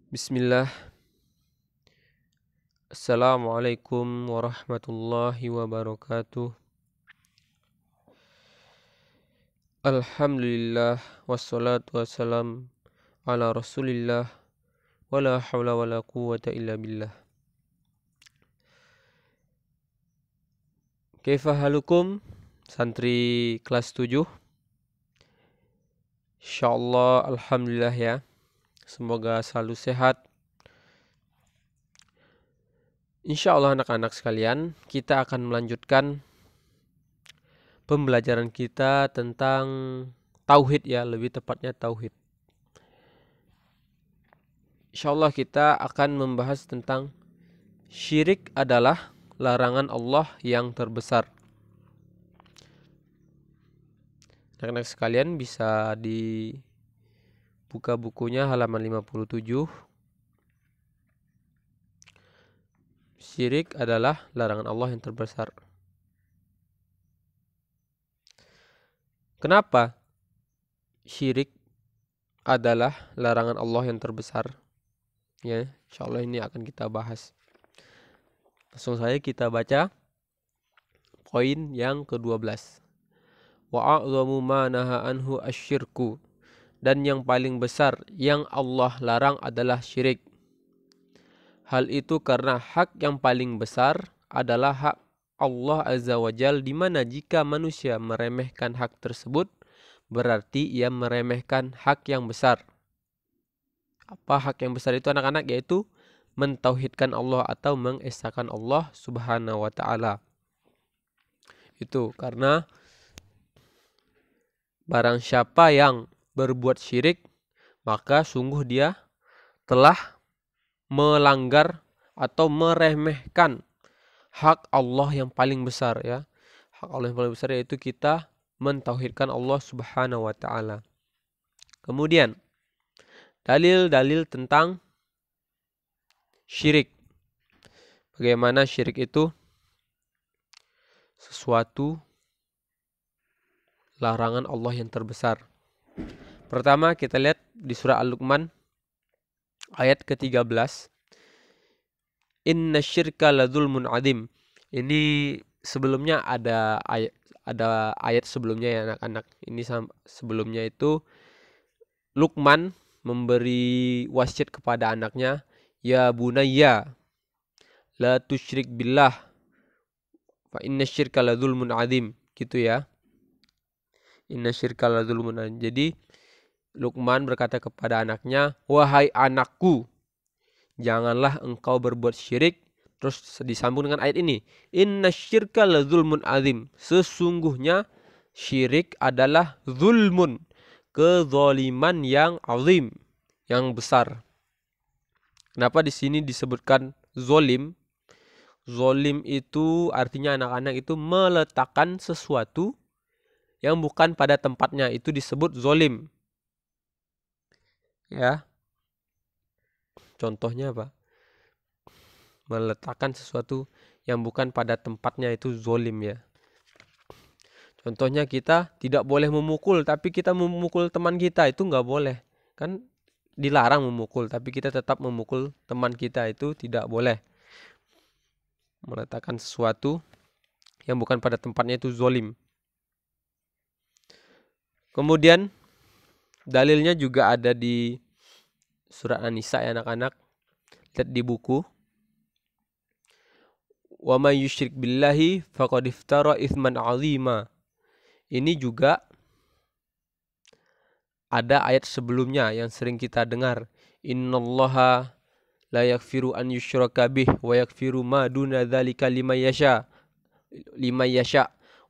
Bismillah. Assalamualaikum warahmatullahi wabarakatuh. Alhamdulillah wassalatu wassalam ala rasulillah wala hawla wala quwwata illa billah. Kaifa halukum santri kelas 7? Insyaallah alhamdulillah ya. Semoga selalu sehat. Insyaallah anak-anak sekalian, kita akan melanjutkan pembelajaran kita tentang tauhid ya, lebih tepatnya tauhid. Insyaallah kita akan membahas tentang syirik adalah larangan Allah yang terbesar. Anak-anak sekalian bisa dibuka bukunya halaman 57. Syirik adalah larangan Allah yang terbesar. Kenapa syirik adalah larangan Allah yang terbesar? Ya, insyaallah ini akan kita bahas. Langsung saja kita baca poin yang ke-12. Wa a'zamu ma naha anhu asyirku. Dan yang paling besar yang Allah larang adalah syirik. Hal itu karena hak yang paling besar adalah hak Allah Azza wa Jal, di mana jika manusia meremehkan hak tersebut, berarti ia meremehkan hak yang besar. Apa hak yang besar itu anak-anak? Yaitu mentauhidkan Allah atau mengesahkan Allah Subhanahu wa ta'ala. Itu karena barang siapa yang berbuat syirik, maka sungguh dia telah melanggar atau meremehkan hak Allah yang paling besar ya. Hak Allah yang paling besar yaitu kita mentauhidkan Allah Subhanahu wa ta'ala. Kemudian dalil-dalil tentang syirik. Bagaimana syirik itu sesuatu larangan Allah yang terbesar. Pertama kita lihat di surah Al-Luqman ayat ke-13. Inna syirka ladzulmun adim. Ini sebelumnya ada ayat sebelumnya ya anak-anak. Ini sebelumnya itu Luqman memberi wasiat kepada anaknya, ya bunayya la tusyrik billah fa inna syirka ladzulmun adim, gitu ya. Inna syirka ladzulmun adim. Jadi Luqman berkata kepada anaknya, wahai anakku, janganlah engkau berbuat syirik. Terus disambung dengan ayat ini, inna syirka ladzulmun adim. Sesungguhnya syirik adalah zulmun, kezaliman yang azim, yang besar. Kenapa di sini disebutkan zolim? Zolim itu artinya anak-anak itu meletakkan sesuatu yang bukan pada tempatnya, itu disebut zolim. Ya. Contohnya apa? Meletakkan sesuatu yang bukan pada tempatnya itu zolim ya. Contohnya kita tidak boleh memukul, tapi kita memukul teman kita, itu nggak boleh. Kan dilarang memukul, tapi kita tetap memukul teman kita, itu tidak boleh. Meletakkan sesuatu yang bukan pada tempatnya itu zolim. Kemudian dalilnya juga ada di surat An-Nisa ya anak-anak. Lihat di buku. Wa may yusyrik billahi faqad iftara itsman 'azima. Ini juga ada ayat sebelumnya yang sering kita dengar. Innallaha la yaghfiru an yushraka bih wa yaghfiru ma duna dzalika liman yasha.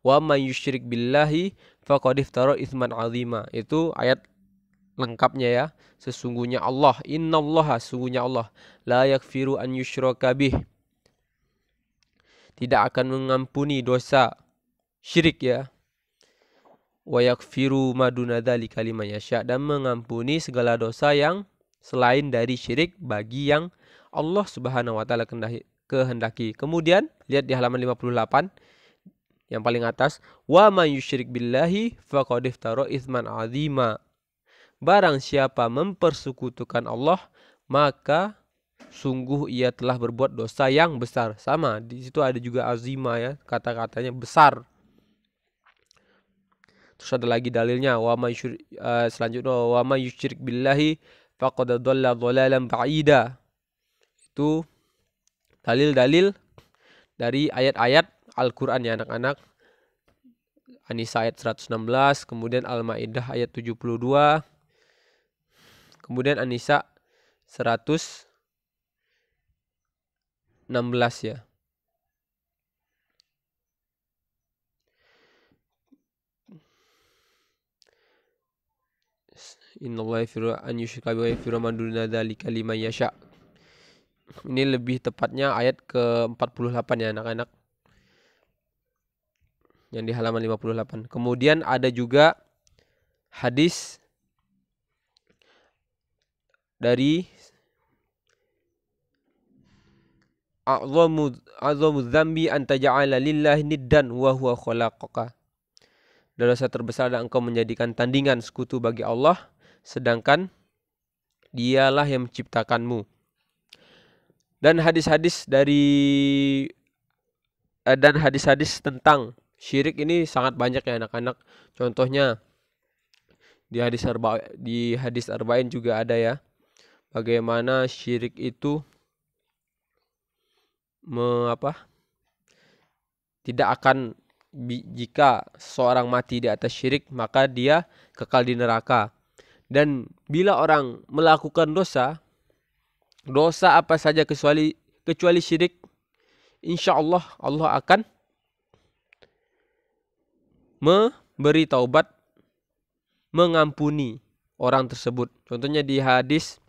Wa may yusyrik billahi faqad iftara itsman 'azima. Itu ayat lengkapnya ya. Sesungguhnya Allah, innallaha, sesungguhnya Allah, la yaghfiru an yushraka bih, tidak akan mengampuni dosa syirik ya. Wa yaghfiru ma duna dzalika liman yasha, dan mengampuni segala dosa yang selain dari syirik bagi yang Allah Subhanahu wa taala kehendaki. Kemudian lihat di halaman 58 yang paling atas, wa may yusyrik billahi faqad iftara itsman 'azima. Barang siapa mempersekutukan Allah, maka sungguh ia telah berbuat dosa yang besar. Sama, di situ ada juga azima ya, kata-katanya besar. Terus ada lagi dalilnya, selanjutnya wa may yusyrik billahi faqad dhalla dhalalan ba'ida. Itu dalil-dalil dari ayat-ayat Al-Qur'an ya anak-anak. An-Nisa ayat 116, kemudian Al-Maidah ayat 72, kemudian An-Nisa 116 ya. Innallaha yaghfiru an yushraka bihi wa yaghfiru ma duna dzalika liman yasha. Ini lebih tepatnya ayat ke-48 ya anak-anak. Yang di halaman 58. Kemudian ada juga hadis dari a'zamu dzambi an taj'ala lillahi niddan wa huwa khalaqaka. Dosa terbesar adalah engkau menjadikan tandingan sekutu bagi Allah, sedangkan dialah yang menciptakanmu. Dan hadis-hadis tentang syirik ini sangat banyak ya anak-anak. Contohnya di hadis arba'in juga ada ya. Bagaimana syirik itu tidak akan, jika seorang mati di atas syirik maka dia kekal di neraka. Dan bila orang melakukan dosa apa saja kecuali syirik, insya Allah akan memberi taubat, mengampuni orang tersebut. Contohnya di hadis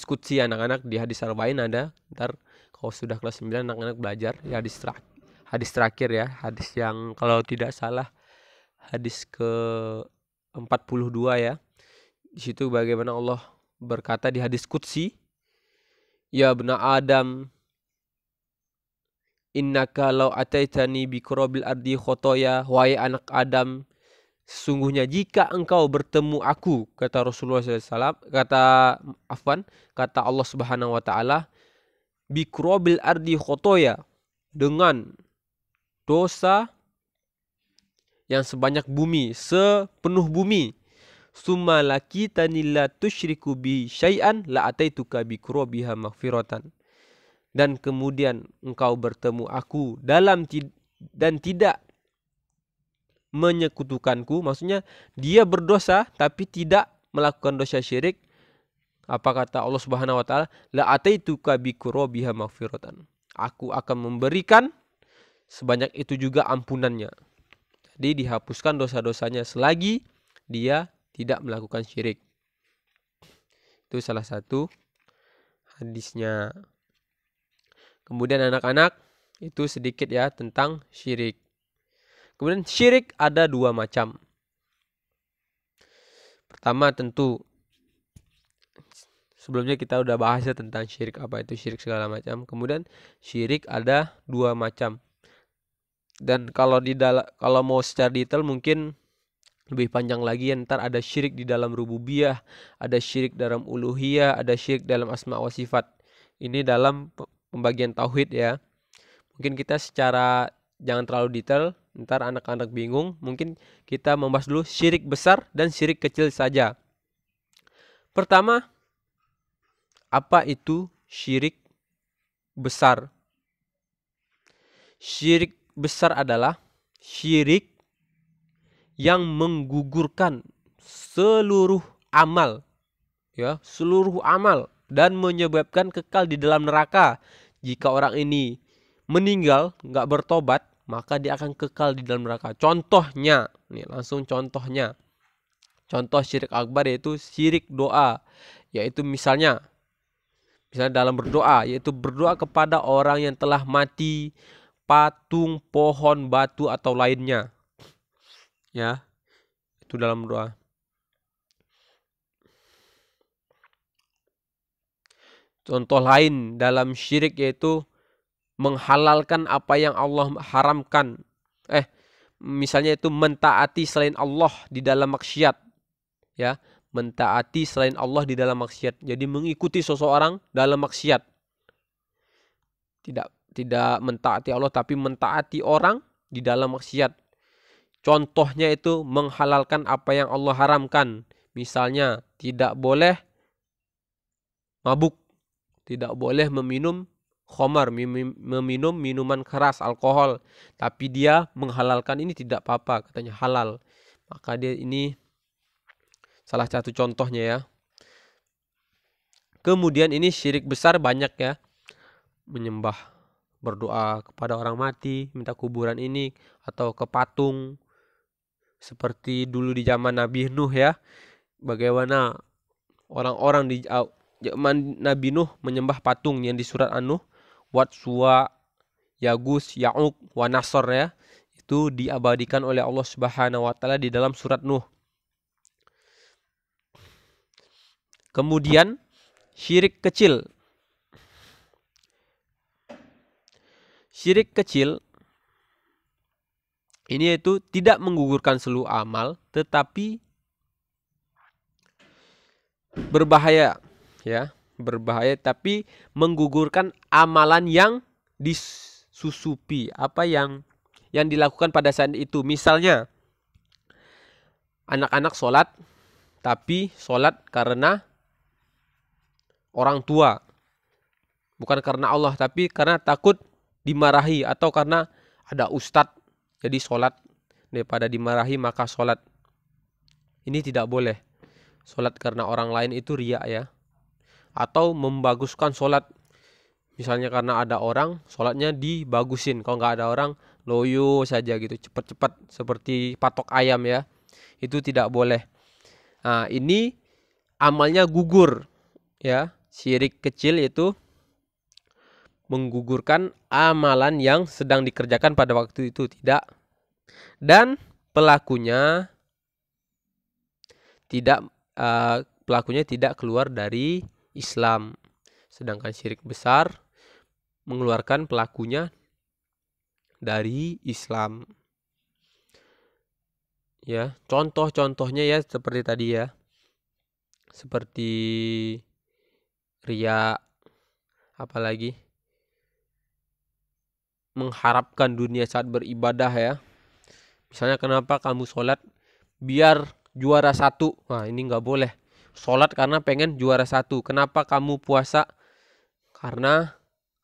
qudsi anak-anak, di hadis arba'in ada. Ntar kalau sudah kelas 9 anak-anak belajar ya, hadis terakhir ya, hadis yang kalau tidak salah hadis ke-42 ya. Di situ bagaimana Allah berkata di hadis qudsi, ya bna Adam, innaka law ataitani bi qurabil ardi khotoya, wahai anak Adam, sesungguhnya jika engkau bertemu aku, kata Rasulullah SAW, kata Allah Subhanahu wa taala, bi qurabil ardi khotoya, dengan dosa yang sebanyak bumi, sepenuh bumi, summa lakitani la tusyriku bi syai'an la ataituka bi qurabiha maghfiratan. Dan kemudian engkau bertemu aku dan tidak menyekutukanku, maksudnya dia berdosa tapi tidak melakukan dosa syirik. Apa kata Allah Subhanahu wa taala? La ataituka bi qurabiha maghfiratan. Aku akan memberikan sebanyak itu juga ampunannya. Jadi dihapuskan dosa-dosanya selagi dia tidak melakukan syirik. Itu salah satu hadisnya. Kemudian anak-anak, itu sedikit ya tentang syirik. Kemudian syirik ada dua macam. Pertama tentu, sebelumnya kita udah bahas ya tentang syirik, apa itu syirik segala macam. Kemudian syirik ada dua macam. Dan kalau mau secara detail mungkin lebih panjang lagi ya. Ntar ada syirik di dalam rububiyah, ada syirik dalam uluhiyah, ada syirik dalam asma wa sifat. Ini dalam pembagian tauhid ya. Mungkin kita secara jangan terlalu detail, ntar anak-anak bingung. Mungkin kita membahas dulu syirik besar dan syirik kecil saja. Pertama, apa itu syirik besar? Syirik besar adalah syirik yang menggugurkan seluruh amal, ya, seluruh amal, dan menyebabkan kekal di dalam neraka. Jika orang ini meninggal nggak bertobat, maka dia akan kekal di dalam neraka. Contohnya, nih langsung contohnya. Contoh syirik akbar yaitu syirik doa, yaitu misalnya dalam berdoa, yaitu berdoa kepada orang yang telah mati, patung, pohon, batu atau lainnya. Ya, itu dalam doa. Contoh lain dalam syirik yaitu menghalalkan apa yang Allah haramkan. Misalnya itu mentaati selain Allah di dalam maksiat. Ya, mentaati selain Allah di dalam maksiat. Jadi mengikuti seseorang dalam maksiat. Tidak mentaati Allah tapi mentaati orang di dalam maksiat. Contohnya itu menghalalkan apa yang Allah haramkan. Misalnya tidak boleh mabuk, tidak boleh meminum khamar, meminum minuman keras, alkohol. Tapi dia menghalalkan ini tidak apa-apa, katanya halal. Maka dia ini salah satu contohnya ya. Kemudian ini syirik besar banyak ya. Menyembah, berdoa kepada orang mati, minta kuburan ini, atau ke patung. Seperti dulu di zaman Nabi Nuh ya. Bagaimana orang-orang di zaman Nabi Nuh menyembah patung yang di surat An-Nuh. Wat, Suwa, Yagus, Ya'uq, wa Nasr ya. Itu diabadikan oleh Allah Subhanahu wa taala di dalam surat Nuh. Kemudian syirik kecil. Syirik kecil ini itu tidak menggugurkan seluruh amal, tetapi berbahaya ya, berbahaya tapi menggugurkan amalan yang disusupi, apa yang dilakukan pada saat itu. Misalnya anak-anak sholat, tapi sholat karena orang tua, bukan karena Allah, tapi karena takut dimarahi, atau karena ada ustadz jadi sholat, daripada dimarahi maka sholat. Ini tidak boleh. Sholat karena orang lain itu riya ya. Atau membaguskan sholat, misalnya karena ada orang, sholatnya dibagusin. Kalau nggak ada orang, loyo saja gitu, cepat-cepat seperti patok ayam ya. Itu tidak boleh. Nah, ini amalnya gugur ya. Syirik kecil itu menggugurkan amalan yang sedang dikerjakan pada waktu itu, tidak. Dan pelakunya tidak keluar dari Islam. Sedangkan syirik besar mengeluarkan pelakunya dari Islam. Ya, contoh-contohnya ya seperti tadi ya. Seperti riya, apalagi mengharapkan dunia saat beribadah ya. Misalnya kenapa kamu sholat biar juara 1. Nah, ini nggak boleh. Sholat karena pengen juara 1. Kenapa kamu puasa? Karena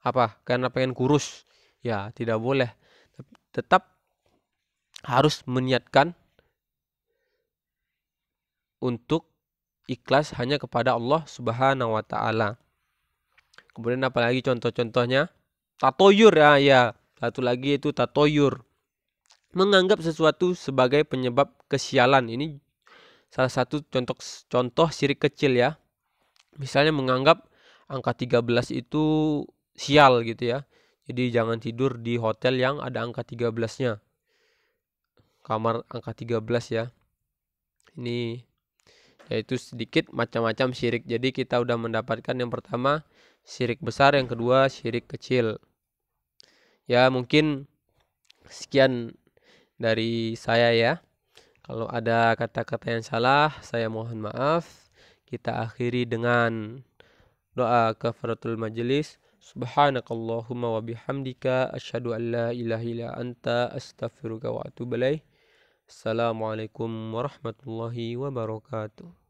apa? Karena pengen kurus. Ya, tidak boleh. Tetap harus meniatkan untuk ikhlas hanya kepada Allah Subhanahu wa taala. Kemudian apalagi contoh-contohnya? Tatoyur ya. Satu lagi itu tatoyur. Menganggap sesuatu sebagai penyebab kesialan. Ini salah satu contoh syirik kecil ya. Misalnya menganggap angka 13 itu sial gitu ya. Jadi jangan tidur di hotel yang ada angka 13-nya. Kamar angka 13 ya. Ini yaitu sedikit macam-macam syirik. Jadi kita udah mendapatkan yang pertama syirik besar, yang kedua syirik kecil. Ya, mungkin sekian dari saya ya. Kalau ada kata-kata yang salah, saya mohon maaf. Kita akhiri dengan doa kafaratul majelis. Subhanakallahumma wa bihamdika asyhadu an la ilaha illa anta astaghfiruka wa atubu ilaik. Assalamualaikum warahmatullahi wabarakatuh.